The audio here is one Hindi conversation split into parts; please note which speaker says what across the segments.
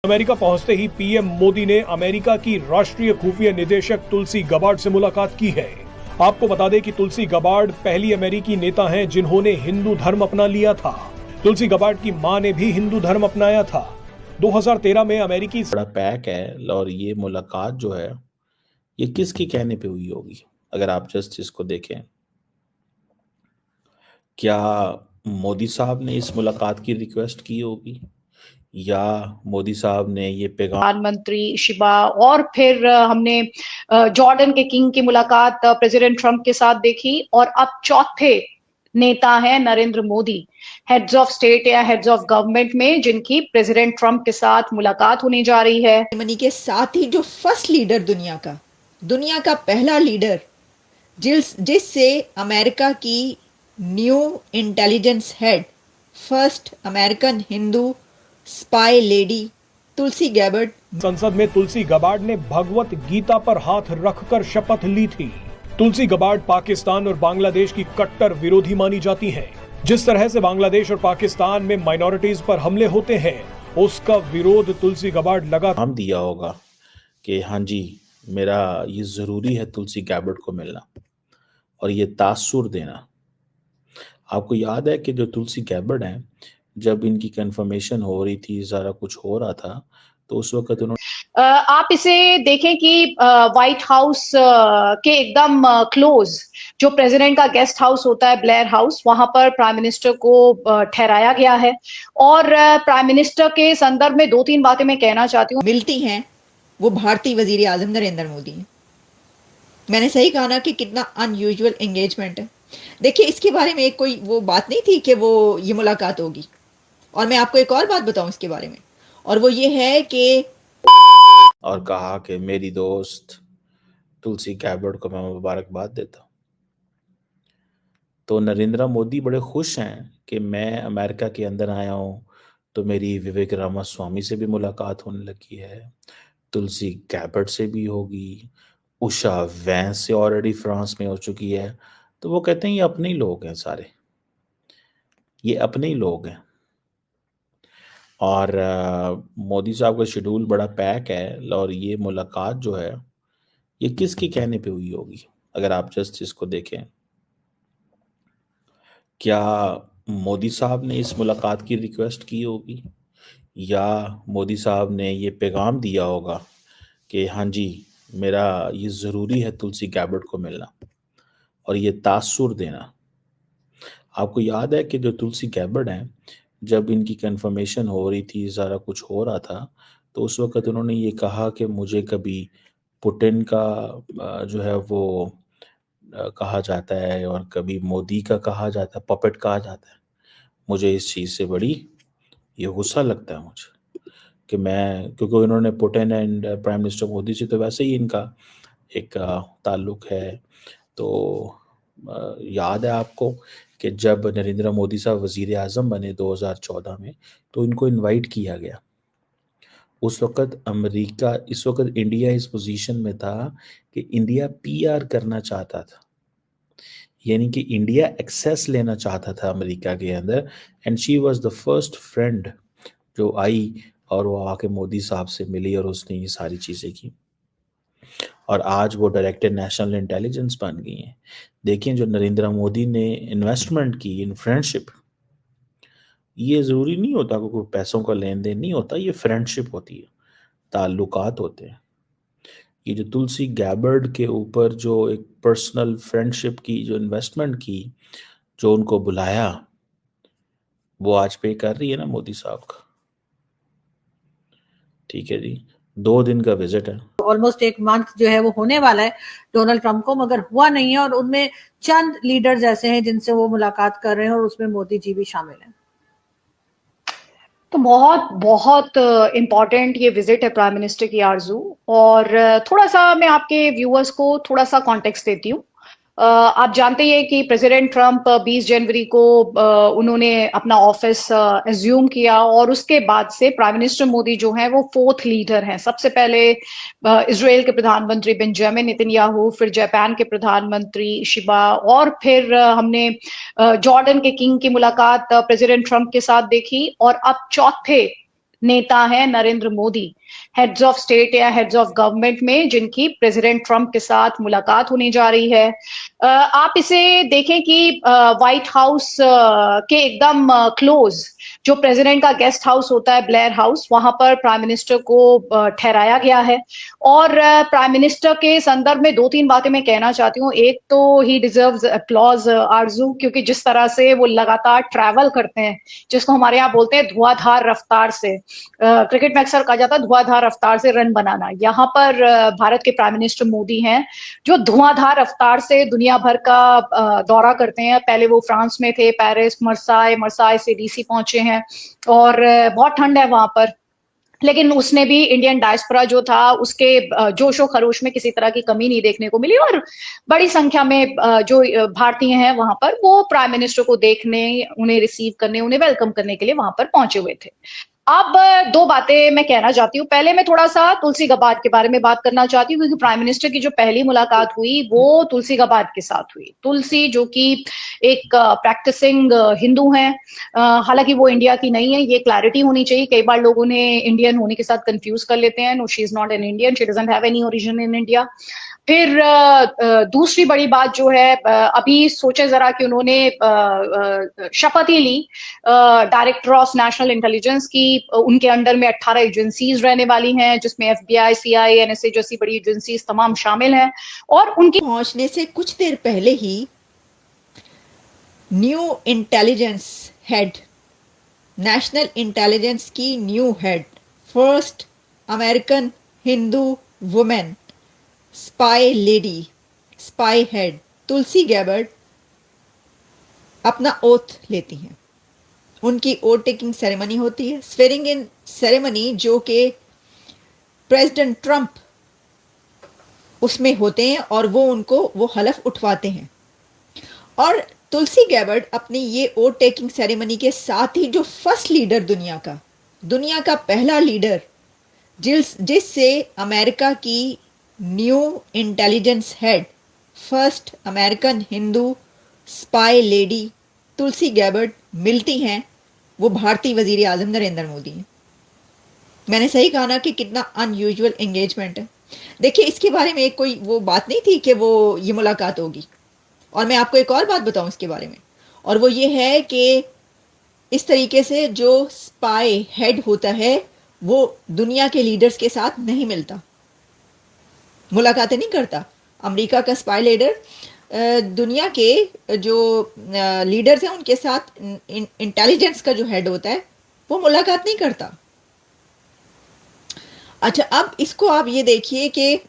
Speaker 1: अमेरिका पहुंचते ही पीएम मोदी ने अमेरिका की राष्ट्रीय खुफिया निदेशक तुलसी गबार्ड से मुलाकात की है। आपको बता दें कि तुलसी गबार्ड पहली अमेरिकी नेता हैं जिन्होंने हिंदू धर्म अपना लिया था। तुलसी गबार्ड की मां ने भी हिंदू धर्म अपनाया था। 2013 में अमेरिकी
Speaker 2: बड़ा पैक है और ये मुलाकात जो है ये किसके कहने पे हुई होगी? अगर आप जस्ट इसको देखें, क्या मोदी साहब ने इस मुलाकात की रिक्वेस्ट की होगी या मोदी साहब ने ये पैगाम
Speaker 3: प्रधानमंत्री शिबा और फिर हमने जॉर्डन के किंग की मुलाकात प्रेसिडेंट ट्रंप के साथ देखी और अब चौथे नेता है Narendra Modi, heads of state या हेड्स ऑफ गवर्नमेंट में जिनकी प्रेसिडेंट ट्रंप के साथ मुलाकात होने जा रही है।
Speaker 4: जर्मनी के साथ ही जो फर्स्ट लीडर दुनिया का पहला लीडर जिससे अमेरिका की new intelligence head, first American Hindu spy lady Tulsi Gabbard.
Speaker 1: संसद में तुलसी गबार्ड ने भगवत गीता पर हाथ रखकर शपथ ली थी। तुलसी गबार्ड पाकिस्तान और बांग्लादेश की कट्टर विरोधी मानी जाती हैं। जिस तरह से बांग्लादेश और पाकिस्तान में माइनॉरिटीज पर हमले होते हैं, उसका विरोध तुलसी गबार्ड लगा
Speaker 2: हम दिया होगा कि हाँ जी, मेरा ये जरूरी है तुलसी गैबर्ड को मिलना और ये तासुर देना। आपको याद है कि जो तुलसी गैबर्ड हैं, जब इनकी कंफर्मेशन हो रही थी, सारा कुछ हो रहा था, तो उस वक्त उन्होंने
Speaker 3: आप इसे देखें कि व्हाइट हाउस के एकदम क्लोज जो प्रेसिडेंट का गेस्ट हाउस होता है, ब्लेयर हाउस, वहां पर प्राइम मिनिस्टर को ठहराया गया है। और प्राइम मिनिस्टर के संदर्भ में 2-3 बातें मैं कहना चाहती हूँ।
Speaker 4: मिलती हैं वो भारतीय वजीर आजम नरेंद्र मोदी हैं। मैंने सही कहा ना कि कितना अनयूजुअल एंगेजमेंट है। देखिए, इसके बारे में कोई वो बात नहीं थी कि वो ये मुलाकात होगी। और मैं आपको एक और बात बताऊं इसके बारे में, और वो ये है कि
Speaker 2: और कहा कि मेरी दोस्त तुलसी गैबर्ड को मैं मुबारकबाद देता हूं। तो नरेंद्र मोदी बड़े खुश हैं कि मैं अमेरिका के अंदर आया हूं, तो मेरी विवेक रामास्वामी से भी मुलाकात होने लगी है, तुलसी गैबर्ड से भी होगी, उषा वैंस से ऑलरेडी फ्रांस में हो चुकी है। तो वो कहते हैं ये अपने ही लोग हैं, सारे ये अपने ही लोग हैं। और मोदी साहब का शेड्यूल बड़ा पैक है और ये मुलाकात जो है ये किसके कहने पे हुई होगी? अगर आप जस्ट इसको देखें, क्या मोदी साहब ने इस मुलाकात की रिक्वेस्ट की होगी या मोदी साहब ने ये पैगाम दिया होगा कि हाँ जी, मेरा ये ज़रूरी है तुलसी गैबर्ड को मिलना और ये तासुर देना। आपको याद है कि जो तुलसी गैबर्ड हैं, जब इनकी कंफर्मेशन हो रही थी, सारा कुछ हो रहा था, तो उस वक्त उन्होंने ये कहा कि मुझे कभी पुतिन का जो है वो कहा जाता है और कभी मोदी का कहा जाता है, पपेट कहा जाता है। मुझे इस चीज़ से बड़ी ये गुस्सा लगता है मुझे कि मैं, क्योंकि उन्होंने Putin and prime minister Modi से तो वैसे ही इनका एक ताल्लुक है। तो याद है आपको कि जब नरेंद्र मोदी साहब वजीर आज़म बने 2014 में, तो इनको इनवाइट किया गया। उस वक्त अमेरिका, इस वक्त इंडिया इस पोजीशन में था कि इंडिया पीआर करना चाहता था, यानी कि इंडिया एक्सेस लेना चाहता था अमेरिका के अंदर। And she was the first friend जो आई और वो आके मोदी साहब से मिली और उसने ये सारी चीज़ें की। और आज वो डायरेक्टर नेशनल इंटेलिजेंस बन गई हैं। देखिए, जो नरेंद्र मोदी ने इन्वेस्टमेंट की इन फ्रेंडशिप, ये ज़रूरी नहीं होता कि कोई पैसों का लेन देन नहीं होता, ये फ्रेंडशिप होती है, ताल्लुकात होते हैं। ये जो तुलसी गैबर्ड के ऊपर जो एक पर्सनल फ्रेंडशिप की जो इन्वेस्टमेंट की, जो उनको बुलाया, वो आज पे कर रही है ना मोदी साहब का। ठीक है जी, 2 दिन का विजिट है,
Speaker 5: ऑलमोस्ट 1 मंथ जो है वो होने वाला है डोनाल्ड ट्रंप को, मगर हुआ नहीं है। और उनमें चंद लीडर्स ऐसे हैं जिनसे वो मुलाकात कर रहे हैं और उसमें मोदी जी भी शामिल हैं।
Speaker 3: तो बहुत बहुत इम्पॉर्टेंट ये विजिट है प्राइम मिनिस्टर की आरजू। और थोड़ा सा मैं आपके व्यूअर्स को थोड़ा सा कॉन्टेक्स्ट देती हूँ। आप जानते हैं कि प्रेसिडेंट ट्रंप 20 जनवरी को उन्होंने अपना ऑफिस एज्यूम किया और उसके बाद से प्राइम मिनिस्टर मोदी जो हैं वो 4th लीडर हैं। सबसे पहले इजराइल के प्रधानमंत्री बेंजामिन नेतन्याहू, फिर जापान के प्रधानमंत्री शिबा और फिर हमने जॉर्डन के किंग की मुलाकात प्रेसिडेंट ट्रंप के साथ देखी और अब चौथे नेता हैं Narendra Modi, heads of state या हेड्स ऑफ गवर्नमेंट में जिनकी प्रेसिडेंट ट्रंप के साथ मुलाकात होने जा रही है। आप इसे देखें कि व्हाइट हाउस के एकदम क्लोज जो प्रेसिडेंट का गेस्ट हाउस होता है, ब्लेयर हाउस, वहां पर प्राइम मिनिस्टर को ठहराया गया है। और प्राइम मिनिस्टर के संदर्भ में 2-3 बातें मैं कहना चाहती हूँ। एक तो ही डिजर्व्स अप्लॉज आरजू, क्योंकि जिस तरह से वो लगातार ट्रैवल करते हैं, जिसको हमारे यहाँ बोलते हैं धुआंधार रफ्तार से, क्रिकेट में अक्सर कहा जाता है धुआंधार रफ्तार से रन बनाना। यहाँ पर भारत के प्राइम मिनिस्टर मोदी हैं जो धुआंधार रफ्तार से दुनिया भर का दौरा करते हैं। पहले वो फ्रांस में थे, पेरिस, मरसाई से डीसी पहुंचे हैं, और बहुत ठंड है वहां पर। लेकिन उसने भी इंडियन डायस्पोरा जो था उसके जोशो खरोश में किसी तरह की कमी नहीं देखने को मिली, और बड़ी संख्या में जो भारतीय हैं वहां पर वो प्राइम मिनिस्टर को देखने, उन्हें रिसीव करने, उन्हें वेलकम करने के लिए वहां पर पहुंचे हुए थे। अब 2 बातें मैं कहना चाहती हूँ। पहले मैं थोड़ा सा तुलसी गबार्ड के बारे में बात करना चाहती हूँ, क्योंकि प्राइम मिनिस्टर की जो पहली मुलाकात हुई वो तुलसी गबार्ड के साथ हुई। तुलसी जो कि एक प्रैक्टिसिंग हिंदू हैं, हालांकि वो इंडिया की नहीं है, ये क्लैरिटी होनी चाहिए। कई बार लोग उन्हें इंडियन होने के साथ कंफ्यूज कर लेते हैं। No, she is not an Indian, she doesn't have any origin in India. फिर दूसरी बड़ी बात जो है, अभी सोचे जरा कि उन्होंने शपथ ही ली डायरेक्टर ऑफ नेशनल इंटेलिजेंस की। उनके अंडर में 18 एजेंसीज रहने वाली हैं, जिसमें FBI, CI, NSA जैसी बड़ी एजेंसीज तमाम शामिल हैं। और उनकी
Speaker 4: पहुंचने से कुछ देर पहले ही new intelligence head, national intelligence की new head, first American Hindu women spy lady, spy head Tulsi Gabbard अपना ओथ लेती हैं। उनकी ओथ टेकिंग सेरेमनी होती है, स्वेरिंग इन सेरेमनी, जो कि प्रेसिडेंट ट्रंप उसमें होते हैं और वो हलफ उठवाते हैं। और तुलसी गैबर्ड अपनी ये ओथ टेकिंग सेरेमनी के साथ ही जो फर्स्ट लीडर दुनिया का पहला लीडर जिससे अमेरिका की new intelligence head, first American Hindu spy lady Tulsi Gabbard मिलती हैं, वो भारतीय वजीर आजम नरेंद्र मोदी हैं। मैंने सही कहा ना कि कितना अनयूजुअल एंगेजमेंट है। देखिए, इसके बारे में कोई वो बात नहीं थी कि वो ये मुलाकात होगी। और मैं आपको एक और बात बताऊं इसके बारे में, और वो ये है कि इस तरीके से जो स्पाई हेड होता है वो दुनिया के लीडर्स के साथ नहीं मिलता, मुलाकातें नहीं करता। अमेरिका का स्पाई लीडर दुनिया के जो लीडर्स हैं उनके साथ, इंटेलिजेंस का जो हेड होता है वो मुलाकात नहीं करता। अच्छा, अब इसको आप ये देखिए कि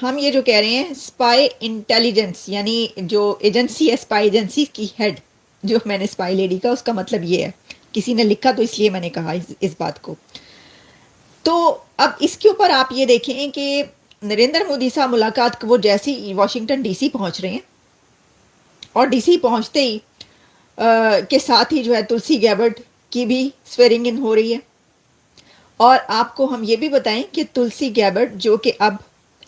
Speaker 4: हम ये जो कह रहे हैं स्पाई इंटेलिजेंस, यानी जो एजेंसी है स्पाई एजेंसी की हेड, जो मैंने स्पाई लेडी का, उसका मतलब ये है, किसी ने लिखा तो इसलिए मैंने कहा इस बात को। तो अब इसके ऊपर आप ये देखें कि नरेंद्र मोदी साहब मुलाकात वो जैसे ही वाशिंगटन DC पहुंच रहे हैं, और DC पहुंचते ही के साथ ही जो है तुलसी गैबर्ड की भी स्वेरिंग इन हो रही है। और आपको हम ये भी बताएं कि तुलसी गैबर्ड जो कि अब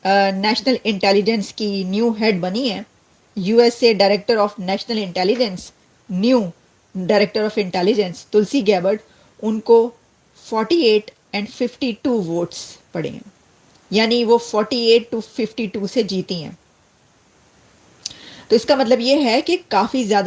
Speaker 4: नेशनल इंटेलिजेंस की न्यू हेड बनी है, USA director of national intelligence, new director of intelligence Tulsi Gabbard, उनको 48 और 52 वोट्स पड़े हैं, यानी वो 48-52 से जीती हैं। तो इसका मतलब ये है कि काफ़ी ज़्यादा